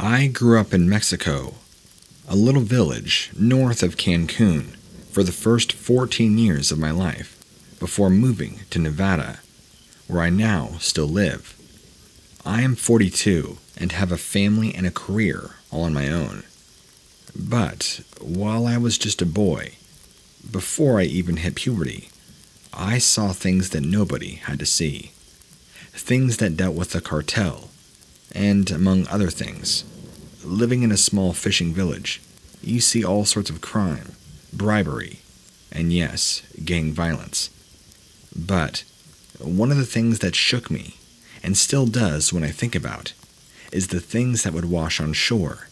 I grew up in Mexico, a little village north of Cancun, for the first 14 years of my life, before moving to Nevada, where I now still live. I am 42 and have a family and a career all on my own. But while I was just a boy, before I even hit puberty, I saw things that nobody had to see. Things that dealt with the cartel, and among other things. Living in a small fishing village, you see all sorts of crime, bribery, and yes, gang violence. But one of the things that shook me, and still does when I think about, is the things that would wash on shore.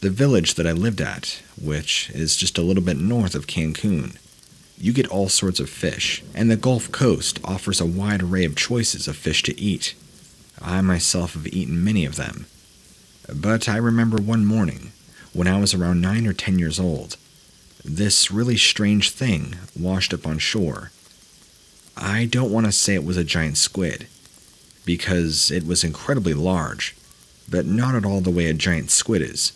The village that I lived at, which is just a little bit north of Cancun, you get all sorts of fish, and the Gulf Coast offers a wide array of choices of fish to eat. I myself have eaten many of them. But I remember one morning, when I was around 9 or 10 years old, this really strange thing washed up on shore. I don't want to say it was a giant squid, because it was incredibly large, but not at all the way a giant squid is.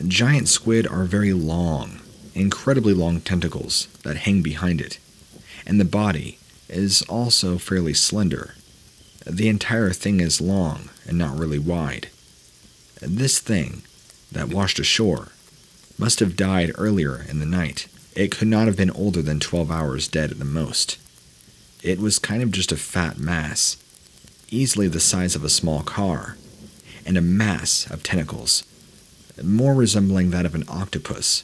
Giant squid are very long, incredibly long tentacles that hang behind it, and the body is also fairly slender. The entire thing is long and not really wide. This thing that washed ashore must have died earlier in the night. It could not have been older than 12 hours dead at the most. It was kind of just a fat mass, easily the size of a small car, and a mass of tentacles, more resembling that of an octopus.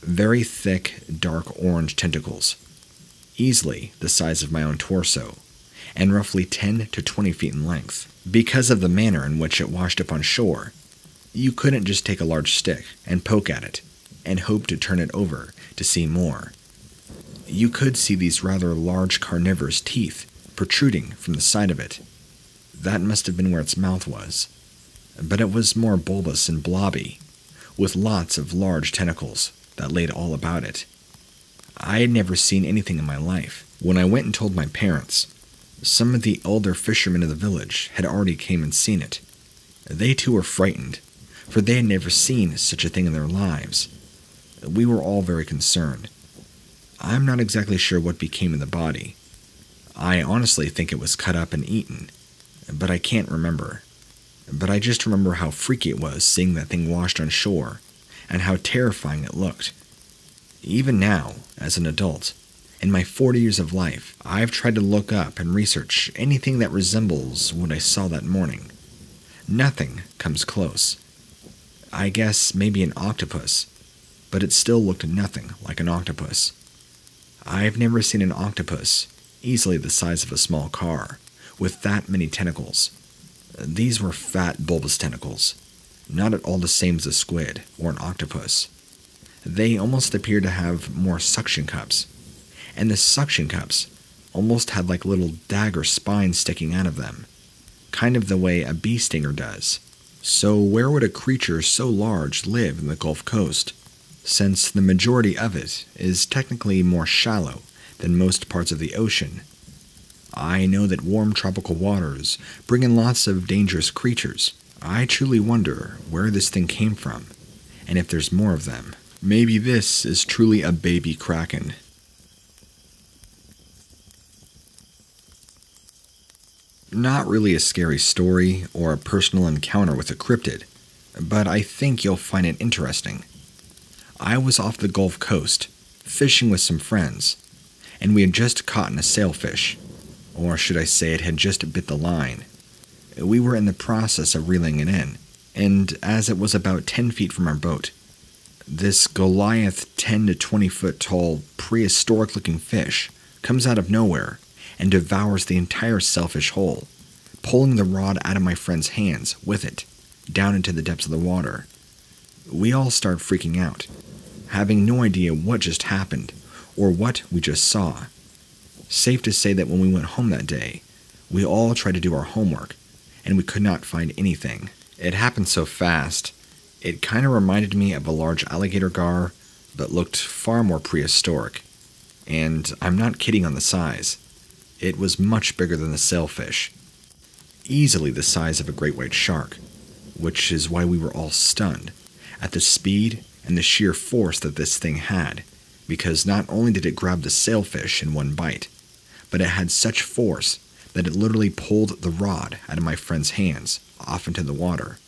Very thick, dark orange tentacles, easily the size of my own torso, and roughly 10 to 20 feet in length. Because of the manner in which it washed up on shore, you couldn't just take a large stick and poke at it and hope to turn it over to see more. You could see these rather large carnivorous teeth protruding from the side of it. That must have been where its mouth was. But it was more bulbous and blobby, with lots of large tentacles that laid all about it. I had never seen anything in my life. When I went and told my parents, some of the older fishermen of the village had already came and seen it. They too were frightened, for they had never seen such a thing in their lives. We were all very concerned. I'm not exactly sure what became of the body. I honestly think it was cut up and eaten, but I can't remember. But I just remember how freaky it was seeing that thing washed on shore, and how terrifying it looked. Even now, as an adult, in my 40 years of life, I've tried to look up and research anything that resembles what I saw that morning. Nothing comes close. I guess maybe an octopus, but it still looked nothing like an octopus. I've never seen an octopus, easily the size of a small car, with that many tentacles. These were fat, bulbous tentacles, not at all the same as a squid or an octopus. They almost appeared to have more suction cups, and the suction cups almost had like little dagger spines sticking out of them, kind of the way a bee stinger does. So where would a creature so large live in the Gulf Coast, since the majority of it is technically more shallow than most parts of the ocean? I know that warm tropical waters bring in lots of dangerous creatures. I truly wonder where this thing came from, and if there's more of them. Maybe this is truly a baby kraken. Not really a scary story or a personal encounter with a cryptid, but I think you'll find it interesting. I was off the Gulf Coast, fishing with some friends, and we had just caught a sailfish, or should I say it had just bit the line. We were in the process of reeling it in, and as it was about 10 feet from our boat, this Goliath 10 to 20 foot tall, prehistoric looking fish comes out of nowhere and devours the entire sailfish whole, pulling the rod out of my friend's hands with it, down into the depths of the water. We all start freaking out, having no idea what just happened or what we just saw. Safe to say that when we went home that day, we all tried to do our homework, and we could not find anything. It happened so fast. It kind of reminded me of a large alligator gar, but looked far more prehistoric. And I'm not kidding on the size. It was much bigger than the sailfish. Easily the size of a great white shark, which is why we were all stunned at the speed and the sheer force that this thing had, because not only did it grab the sailfish in one bite, but it had such force that it literally pulled the rod out of my friend's hands off into the water.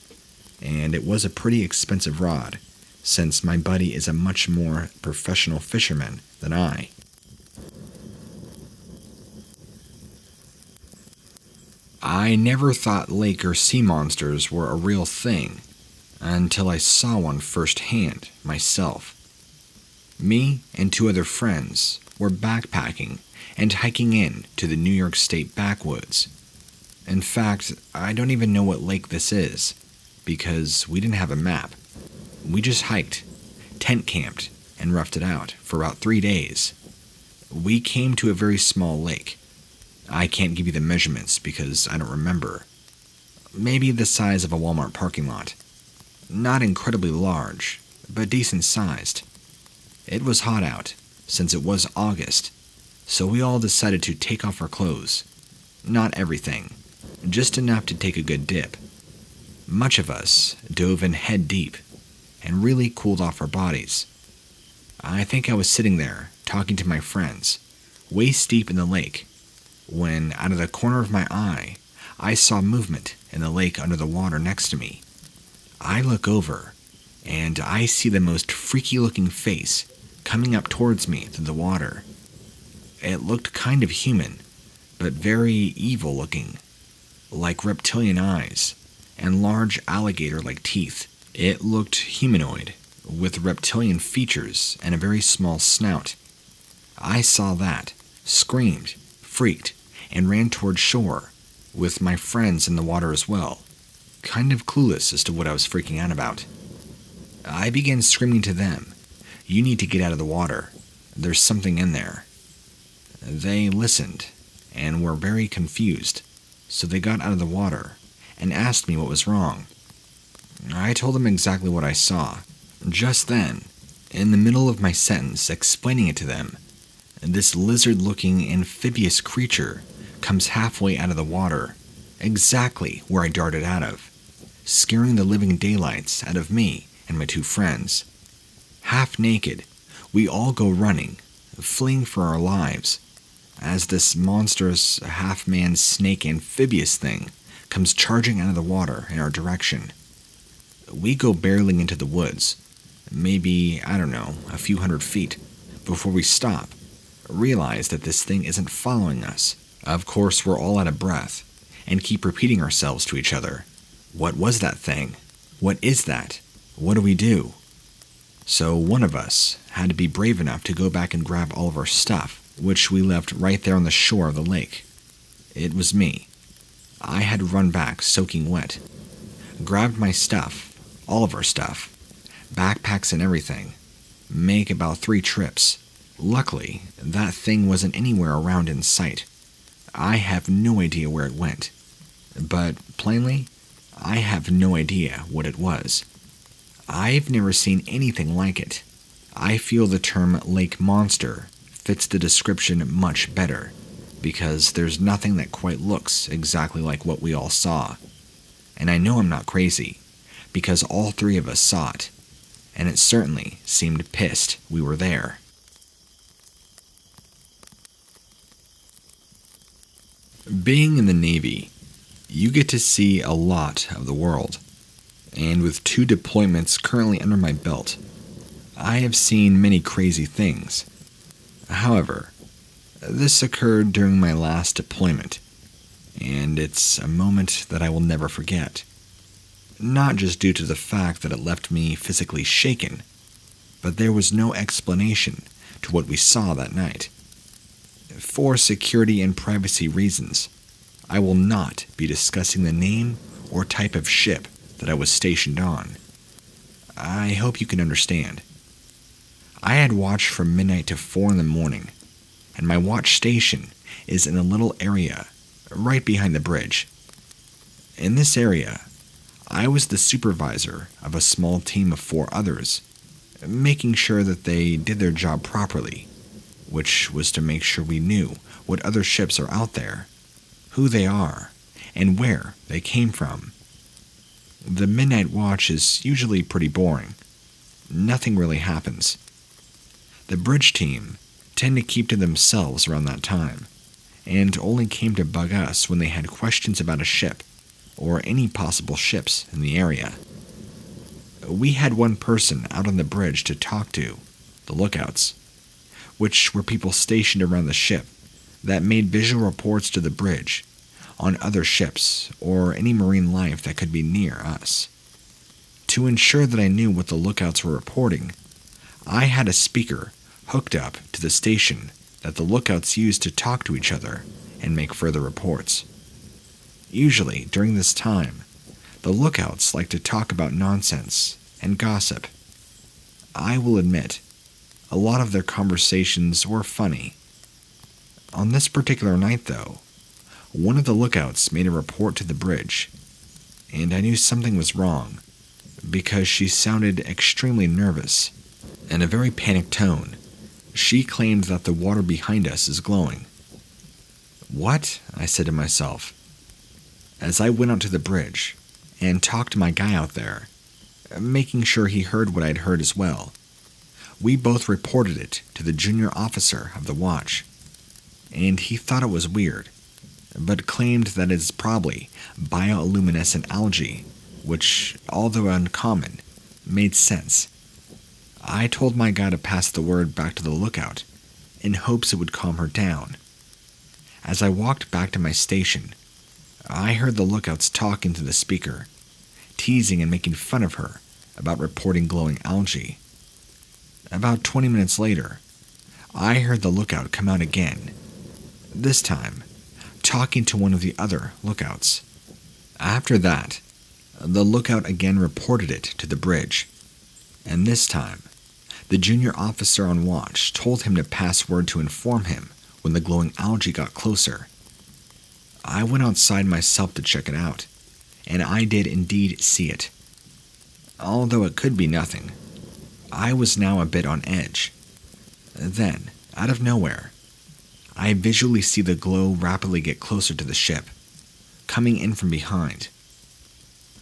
And it was a pretty expensive rod, since my buddy is a much more professional fisherman than I. I never thought lake or sea monsters were a real thing until I saw one firsthand myself. Me and 2 other friends were backpacking and hiking in to the New York State backwoods. In fact, I don't even know what lake this is, because we didn't have a map. We just hiked, tent camped, and roughed it out for about 3 days. We came to a very small lake. I can't give you the measurements because I don't remember. Maybe the size of a Walmart parking lot. Not incredibly large, but decent sized. It was hot out, since it was August, so we all decided to take off our clothes. Not everything, just enough to take a good dip. Much of us dove in head deep and really cooled off our bodies. I think I was sitting there, talking to my friends, waist deep in the lake, when out of the corner of my eye, I saw movement in the lake under the water next to me. I look over, and I see the most freaky-looking face coming up towards me through the water. It looked kind of human, but very evil-looking, like reptilian eyes and large alligator-like teeth. It looked humanoid, with reptilian features and a very small snout. I saw that, screamed, freaked, and ran toward shore, with my friends in the water as well, kind of clueless as to what I was freaking out about. I began screaming to them, "You need to get out of the water. There's something in there." They listened, and were very confused, so they got out of the water, and asked me what was wrong. I told them exactly what I saw. Just then, in the middle of my sentence explaining it to them, this lizard-looking amphibious creature comes halfway out of the water, exactly where I darted out of, scaring the living daylights out of me and my 2 friends. Half naked, we all go running, fleeing for our lives, as this monstrous half-man snake amphibious thing comes charging out of the water in our direction. We go barreling into the woods, maybe, a few hundred feet, before we stop, realize that this thing isn't following us. Of course, we're all out of breath, and keep repeating ourselves to each other. What was that thing? What is that? What do we do? So one of us had to be brave enough to go back and grab all of our stuff, which we left right there on the shore of the lake. It was me. I had run back soaking wet, grabbed my stuff, all of our stuff, backpacks and everything, make about 3 trips. Luckily, that thing wasn't anywhere around in sight. I have no idea where it went, but plainly, I have no idea what it was. I've never seen anything like it. I feel the term lake monster fits the description much better, because there's nothing that quite looks exactly like what we all saw. And I know I'm not crazy, because all 3 of us saw it, and it certainly seemed pissed we were there. Being in the Navy, you get to see a lot of the world, and with 2 deployments currently under my belt, I have seen many crazy things. However, this occurred during my last deployment, and it's a moment that I will never forget. Not just due to the fact that it left me physically shaken, but there was no explanation to what we saw that night. For security and privacy reasons, I will not be discussing the name or type of ship that I was stationed on. I hope you can understand. I had watched from midnight to 4 in the morning, and my watch station is in a little area right behind the bridge. In this area, I was the supervisor of a small team of 4 others, making sure that they did their job properly, which was to make sure we knew what other ships are out there, who they are, and where they came from. The midnight watch is usually pretty boring. Nothing really happens. The bridge team tend to keep to themselves around that time, and only came to bug us when they had questions about a ship or any possible ships in the area. We had one person out on the bridge to talk to, the lookouts, which were people stationed around the ship that made visual reports to the bridge on other ships or any marine life that could be near us. To ensure that I knew what the lookouts were reporting, I had a speaker hooked up to the station that the lookouts used to talk to each other and make further reports. Usually, during this time, the lookouts like to talk about nonsense and gossip. I will admit, a lot of their conversations were funny. On this particular night, though, one of the lookouts made a report to the bridge, and I knew something was wrong because she sounded extremely nervous. In a very panicked tone, she claimed that the water behind us is glowing. "What?" I said to myself, as I went out to the bridge and talked to my guy out there, making sure he heard what I'd heard as well. We both reported it to the junior officer of the watch, and he thought it was weird, but claimed that it's probably bioluminescent algae, which, although uncommon, made sense. I told my guy to pass the word back to the lookout in hopes it would calm her down. As I walked back to my station, I heard the lookouts talking to the speaker, teasing and making fun of her about reporting glowing algae. About 20 minutes later, I heard the lookout come out again, this time talking to one of the other lookouts. After that, the lookout again reported it to the bridge, and this time, the junior officer on watch told him to pass word to inform him when the glowing algae got closer. I went outside myself to check it out, and I did indeed see it. Although it could be nothing, I was now a bit on edge. Then, out of nowhere, I visually see the glow rapidly get closer to the ship, coming in from behind.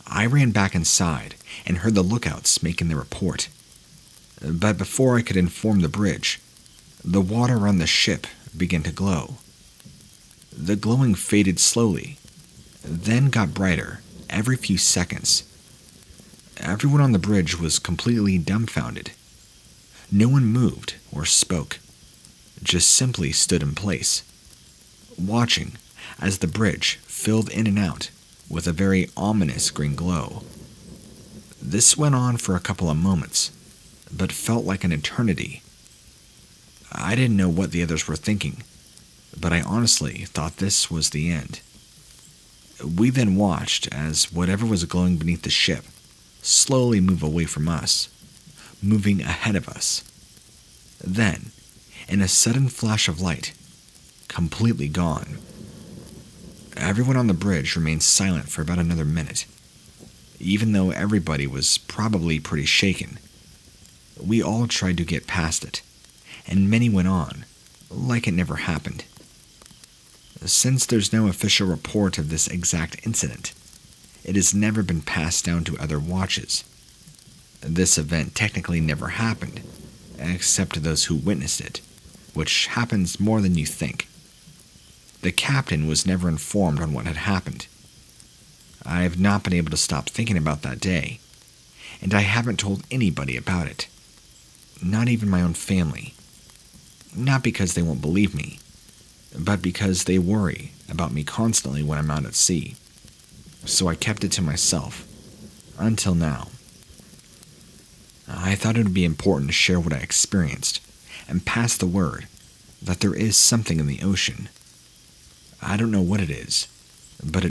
I ran back inside and heard the lookouts making their report. But before I could inform the bridge, the water around the ship began to glow. The glowing faded slowly, then got brighter every few seconds. Everyone on the bridge was completely dumbfounded. No one moved or spoke, just simply stood in place, watching as the bridge filled in and out with a very ominous green glow. This went on for a couple of moments, but felt like an eternity. I didn't know what the others were thinking, but I honestly thought this was the end. We then watched as whatever was glowing beneath the ship slowly move away from us, moving ahead of us. Then, in a sudden flash of light, completely gone. Everyone on the bridge remained silent for about another minute, even though everybody was probably pretty shaken. We all tried to get past it, and many went on, like it never happened. Since there's no official report of this exact incident, it has never been passed down to other watches. This event technically never happened, except to those who witnessed it, which happens more than you think. The captain was never informed on what had happened. I have not been able to stop thinking about that day, and I haven't told anybody about it. Not even my own family. Not because they won't believe me, but because they worry about me constantly when I'm out at sea. So I kept it to myself, until now. I thought it would be important to share what I experienced, and pass the word that there is something in the ocean. I don't know what it is, but it